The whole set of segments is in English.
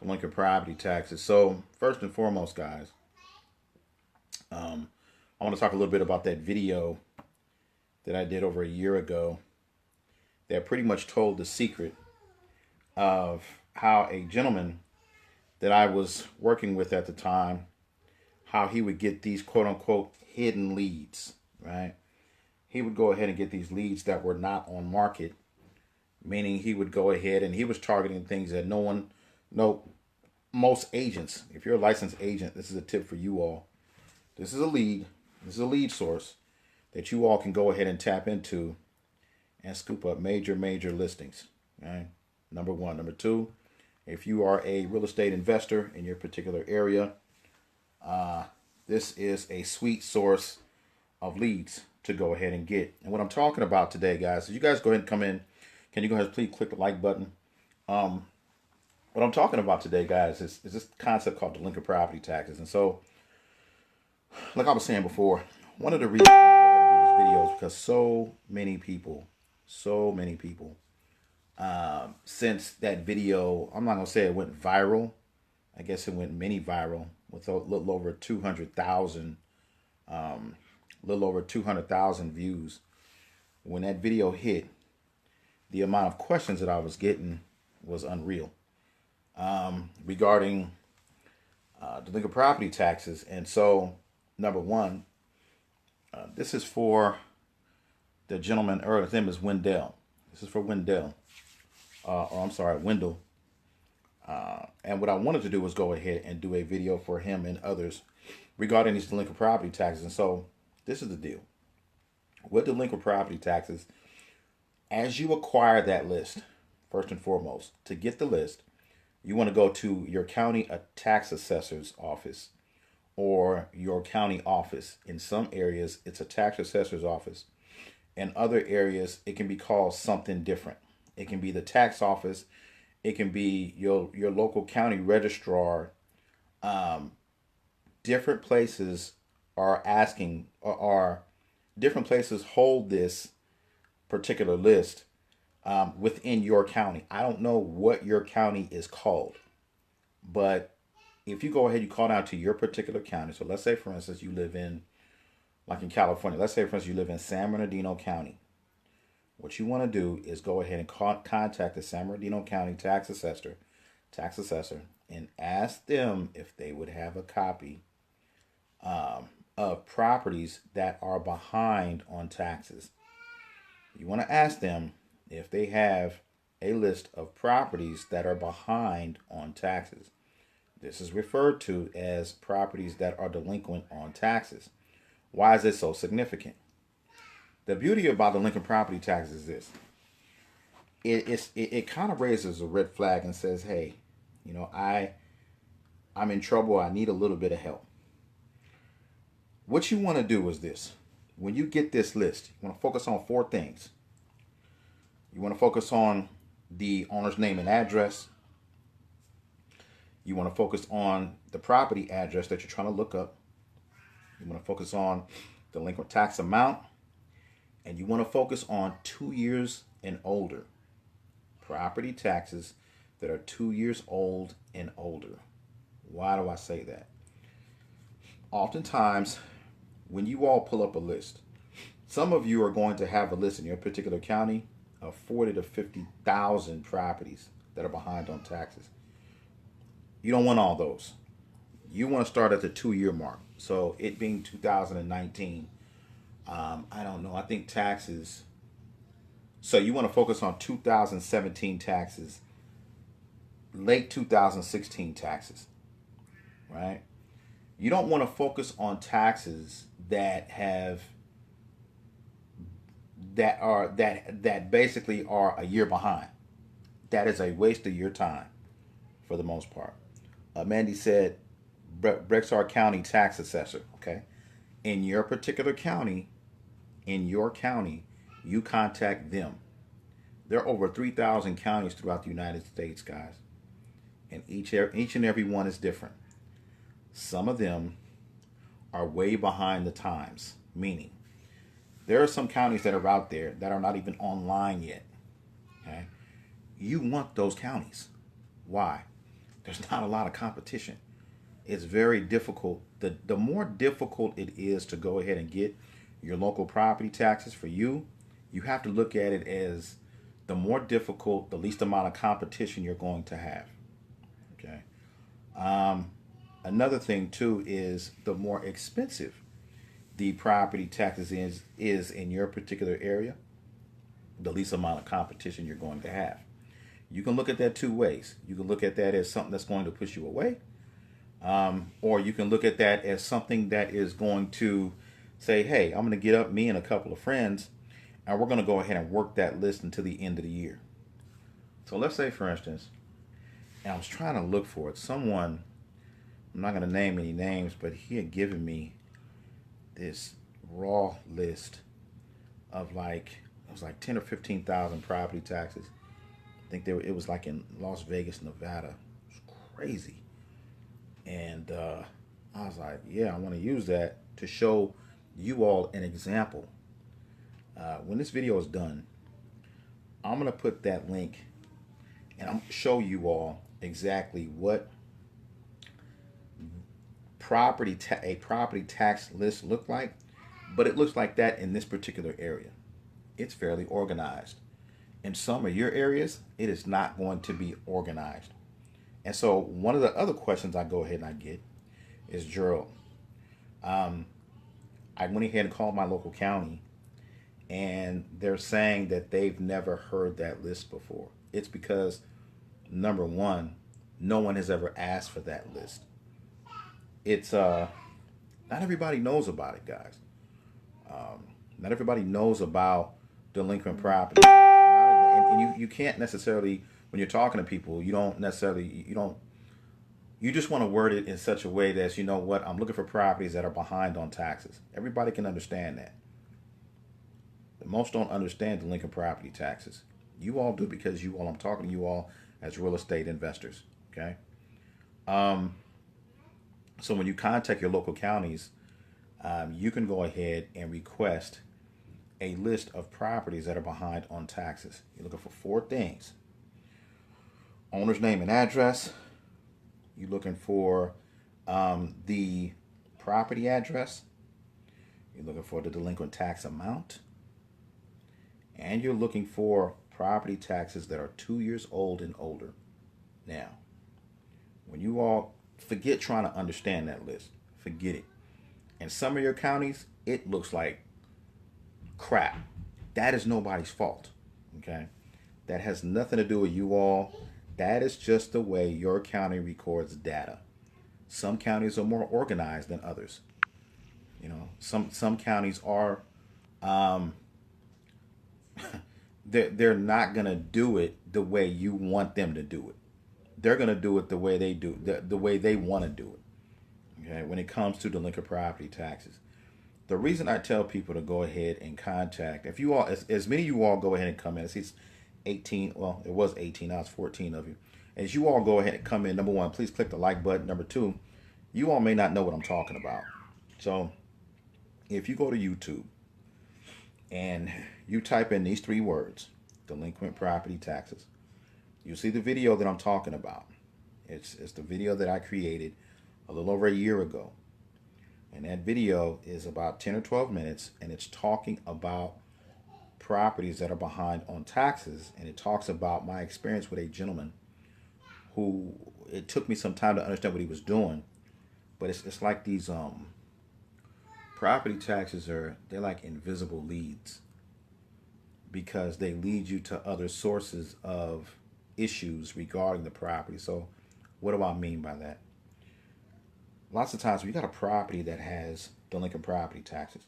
delinquent property taxes. So first and foremost, guys, I want to talk a little bit about that video that I did over a year ago that pretty much told the secret of how a gentleman that I was working with at the time, how he would get these quote unquote hidden leads, right? He would go ahead and get these leads that were not on market, meaning he would go ahead and he was targeting things that no, most agents, if you're a licensed agent, this is a tip for you all. This is a lead. This is a lead source that you all can go ahead and tap into and scoop up major listings. Okay? Number one. Number two, if you are a real estate investor in your particular area, this is a sweet source of leads to go ahead and get. And what I'm talking about today, guys, is you guys go ahead and come in. Can you go ahead and please click the like button? What I'm talking about today, guys, is this concept called delinquent property taxes. And so, like I was saying before, one of the reasons I wanted to do this video is because so many people, since that video, I'm not going to say it went viral. I guess it went mini viral with a little over 200,000 views. When that video hit, the amount of questions that I was getting was unreal regarding delinquent property taxes. And so, number one, this is for the gentleman, or his name is Wendell. This is for Wendell. Wendell. And what I wanted to do was go ahead and do a video for him and others regarding these delinquent property taxes. And so this is the deal. With delinquent property taxes, as you acquire that list, first and foremost, to get the list, you want to go to your county tax assessor's office or your county office. In some areas, it's a tax assessor's office. In other areas, it can be called something different. It can be the tax office. It can be your local county registrar. Different places different places hold this particular list within your county. I don't know what your county is called, but if you go ahead, you call down to your particular county. So let's say, for instance, you live in, like in California, let's say, for instance, you live in San Bernardino County. What you want to do is go ahead and contact the San Bernardino County tax assessor, and ask them if they would have a copy of properties that are behind on taxes. You want to ask them if they have a list of properties that are behind on taxes. This is referred to as properties that are delinquent on taxes. Why is this so significant? The beauty about delinquent property taxes is this. It kind of raises a red flag and says, hey, I'm in trouble. I need a little bit of help. What you want to do is this. When you get this list, you want to focus on four things. You want to focus on the owner's name and address. You want to focus on the property address that you're trying to look up. You want to focus on delinquent tax amount. And you want to focus on 2 years and older. Property taxes that are 2 years old and older. Why do I say that? Oftentimes, when you all pull up a list, some of you are going to have a list in your particular county of 40 to 50,000 properties that are behind on taxes. You don't want all those. You want to start at the 2-year mark. So it being 2019, I don't know. I think taxes. So you want to focus on 2017 taxes, late 2016 taxes, right? You don't want to focus on taxes that basically are a year behind. That is a waste of your time, for the most part. Mandy said, Brexar County tax assessor. Okay, in your particular county, you contact them. There are over 3,000 counties throughout the United States, guys, and each and every one is different. Some of them are way behind the times, meaning there are some counties that are out there that are not even online yet. Okay, you want those counties. Why? there's not a lot of competition. It's very difficult. The more difficult it is to go ahead and get your local property taxes for you, you have to look at it as the more difficult, the least amount of competition you're going to have. Okay. Another thing too is the more expensive the property taxes is in your particular area, the least amount of competition you're going to have. You can look at that two ways. You can look at that as something that's going to push you away, or you can look at that as something that is going to say, hey, I'm going to get up, me and a couple of friends, and we're going to go ahead and work that list until the end of the year. So let's say, for instance, and I was trying to look for it, someone, I'm not going to name any names, but he had given me this raw list of like, it was like 10 or 15,000 property taxes. I think it was like in Las Vegas, Nevada. It was crazy. And I was like, yeah, I want to use that to show you all an example. When this video is done, I'm going to put that link and I'm going to show you all exactly what a property tax list look like, but it looks like that in this particular area. It's fairly organized. In some of your areas, it is not going to be organized. And so one of the other questions I go ahead and I get is, Gerald, I went ahead and called my local county and they're saying that they've never heard that list before. It's because, number one, no one has ever asked for that list. It's not everybody knows about it, guys. Not everybody knows about delinquent property. And you can't necessarily, when you're talking to people, you just want to word it in such a way that, you know what, I'm looking for properties that are behind on taxes. Everybody can understand that. Most don't understand delinquent property taxes. You all do, because I'm talking to you all as real estate investors. Okay. So when you contact your local counties, you can go ahead and request a list of properties that are behind on taxes. You're looking for four things: owner's name and address. You're looking for the property address. You're looking for the delinquent tax amount. And you're looking for property taxes that are 2 years old and older. Now, when you all forget trying to understand that list, forget it. In some of your counties, it looks like crap. That is nobody's fault. Okay? That has nothing to do with you all. That is just the way your county records data. Some counties are more organized than others. You know, some counties are they're not gonna do it the way you want them to do it. They're gonna do it the way they do, the way they want to do it. Okay, when it comes to delinquent property taxes, the reason I tell people to go ahead and contact, if you all, as many of you all go ahead and come in, it's 18. Well, it was 18. Now it's 14 of you. As you all go ahead and come in, number one, please click the like button. Number two, you all may not know what I'm talking about. So if you go to YouTube and you type in these three words, delinquent property taxes, you see the video that I'm talking about. It's the video that I created a little over a year ago. And that video is about 10 or 12 minutes, and it's talking about properties that are behind on taxes. And it talks about my experience with a gentleman who, it took me some time to understand what he was doing. But it's like these property taxes they're like invisible leads, because they lead you to other sources of issues regarding the property. So what do I mean by that? Lots of times when you got a property that has delinquent property taxes,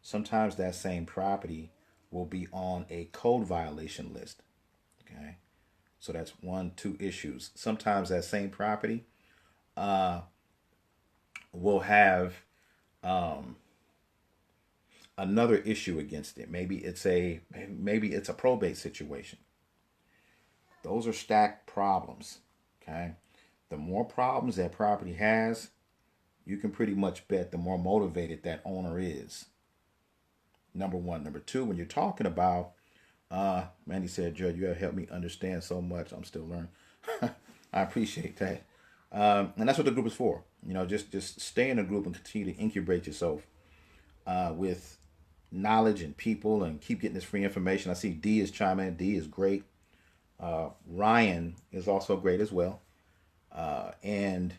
sometimes that same property will be on a code violation list. Okay, so that's two issues. Sometimes that same property will have another issue against it. Maybe it's a probate situation. Those are stacked problems. Okay, the more problems that property has, you can pretty much bet the more motivated that owner is. Number one. Number two, when you're talking about, Mandy said, Joe, you have helped me understand so much. I'm still learning. I appreciate that. And that's what the group is for. Just stay in a group and continue to incubate yourself with knowledge and people, and keep getting this free information. I see D is chiming in. D is great. Ryan is also great as well. And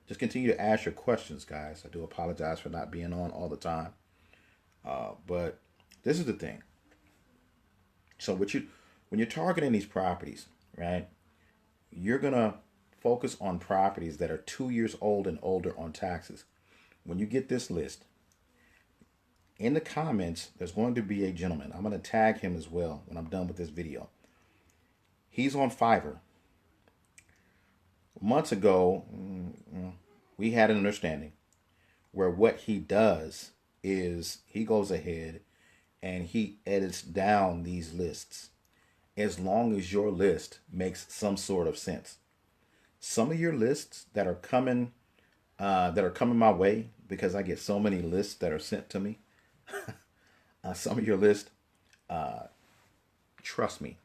just continue to ask your questions, guys. I do apologize for not being on all the time. But this is the thing. So when you're targeting these properties, right, you're going to focus on properties that are 2 years old and older on taxes. When you get this list, in the comments, there's going to be a gentleman. I'm going to tag him as well when I'm done with this video. He's on Fiverr. Months ago, we had an understanding where what he does is he goes ahead and he edits down these lists as long as your list makes some sort of sense. Some of your lists that are coming my way, because I get so many lists that are sent to me. Some of your lists, trust me,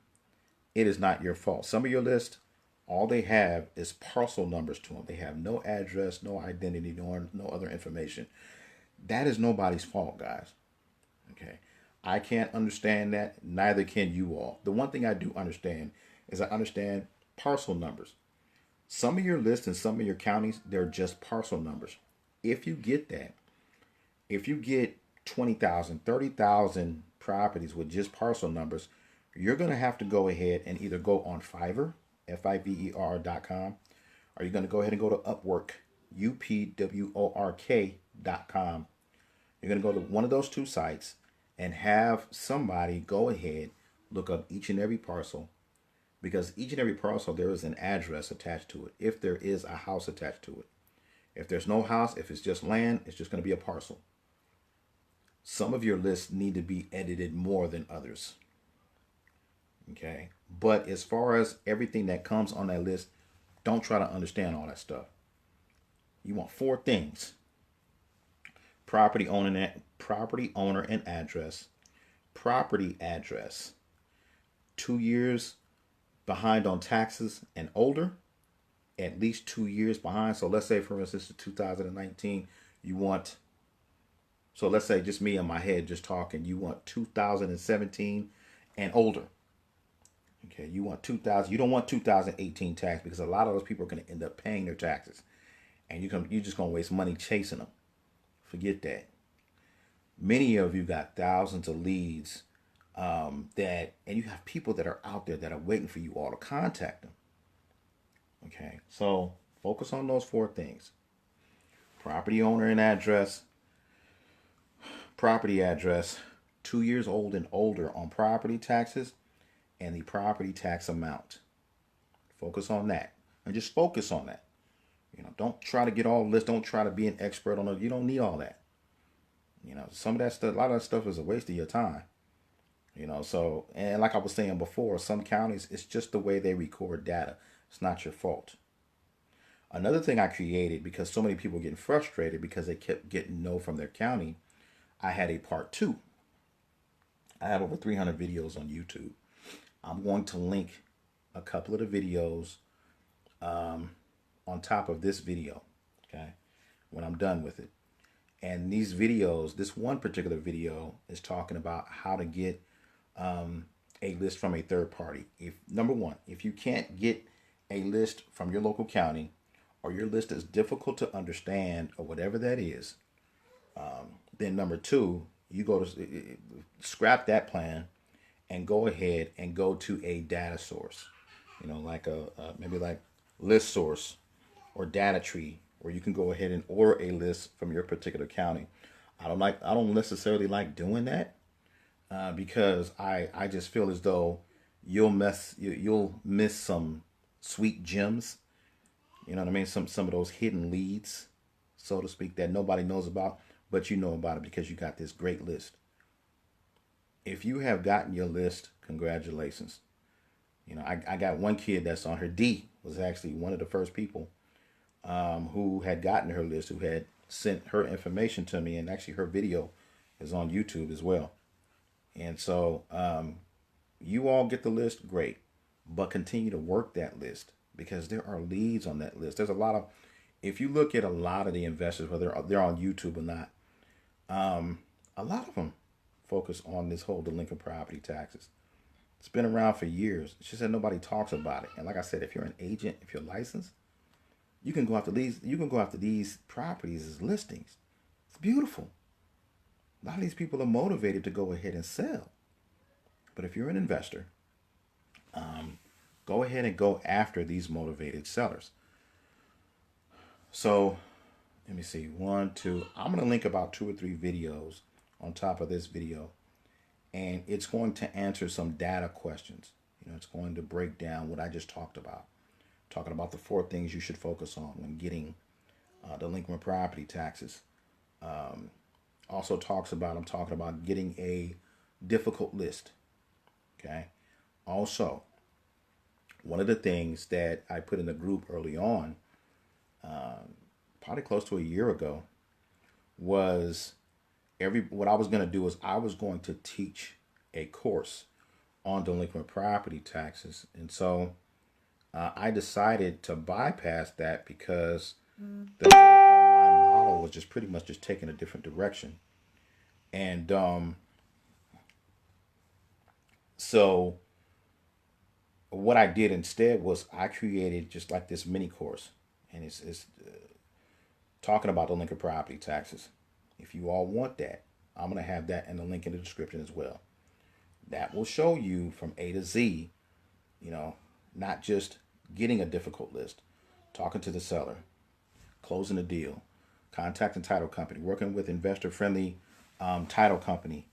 it is not your fault. Some of your lists, all they have is parcel numbers to them. They have no address, no identity, no other information. That is nobody's fault, guys. Okay. I can't understand that. Neither can you all. The one thing I do understand is I understand parcel numbers. Some of your lists in some of your counties, they're just parcel numbers. If you get that, if you get 20,000, 30,000 properties with just parcel numbers, you're going to have to go ahead and either go on Fiverr, Fiverr.com, or you're going to go ahead and go to Upwork, Upwork.com. You're going to go to one of those two sites and have somebody go ahead, look up each and every parcel, because each and every parcel, there is an address attached to it, if there is a house attached to it. If there's no house, if it's just land, it's just going to be a parcel. Some of your lists need to be edited more than others. Okay? But as far as everything that comes on that list, don't try to understand all that stuff. You want 4 things: property owner and address, property address, 2 years behind on taxes and older, at least 2 years behind. So let's say, for instance, 2019, you want, so let's say, just me in my head just talking, you want 2017 and older. Okay, you want 2000. You don't want 2018 tax, because a lot of those people are going to end up paying their taxes, and you're just going to waste money chasing them. Forget that. Many of you got thousands of leads and you have people that are out there that are waiting for you all to contact them. Okay, so focus on those 4 things: property owner and address, property address, 2 years old and older on property taxes, and the property tax amount. Focus on that, and just focus on that. Don't try to get all the lists. Don't try to be an expert on it. You don't need all that. Some of that stuff, a lot of that stuff is a waste of your time. So, and like I was saying before, some counties, it's just the way they record data. It's not your fault. Another thing I created, because so many people were getting frustrated because they kept getting no from their county, I had a part 2. I have over 300 videos on YouTube. I'm going to link a couple of the videos on top of this video, okay, when I'm done with it. And these videos, this one particular video is talking about how to get a list from a third party. Number one, if you can't get a list from your local county, or your list is difficult to understand, or whatever that is, then number 2, you go to scrap that plan and go ahead and go to a data source, like maybe like List Source or Data Tree, where you can go ahead and order a list from your particular county. I don't necessarily like doing that because I just feel as though you'll miss some sweet gems. You know what I mean? Some of those hidden leads, so to speak, that nobody knows about, but you know about it because you got this great list. If you have gotten your list, congratulations. I got one kid that's on her. D was actually one of the first people who had gotten her list, who had sent her information to me, and actually her video is on YouTube as well. And so you all get the list, great, but continue to work that list. because there are leads on that list. There's a lot of, if you look at a lot of the investors, whether they're on YouTube or not, a lot of them focus on this whole delinquent property taxes. It's been around for years. It's just that nobody talks about it. And like I said, if you're an agent, if you're licensed, you can go after these. You can go after these properties as listings. It's beautiful. A lot of these people are motivated to go ahead and sell. But if you're an investor, go ahead and go after these motivated sellers. So let me see, one, two. I'm going to link about 2 or 3 videos on top of this video, and it's going to answer some data questions. It's going to break down what I just talked about, talking about the 4 things you should focus on when getting delinquent property taxes. Also talks about, I'm talking about getting a difficult list. Okay. Also, one of the things that I put in the group early on, probably close to a year ago, was what I was going to do is I was going to teach a course on delinquent property taxes. And so I decided to bypass that because the online model was just pretty much just taking a different direction. And so what I did instead was I created just like this mini course, and it's talking about delinquent property taxes. If you all want that, I'm going to have that in the link in the description as well. That will show you from A to Z, not just getting a difficult list, talking to the seller, closing a deal, contacting title company, working with investor-friendly title company.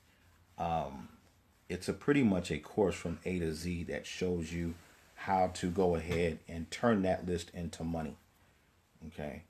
It's pretty much a course from A to Z that shows you how to go ahead and turn that list into money. Okay.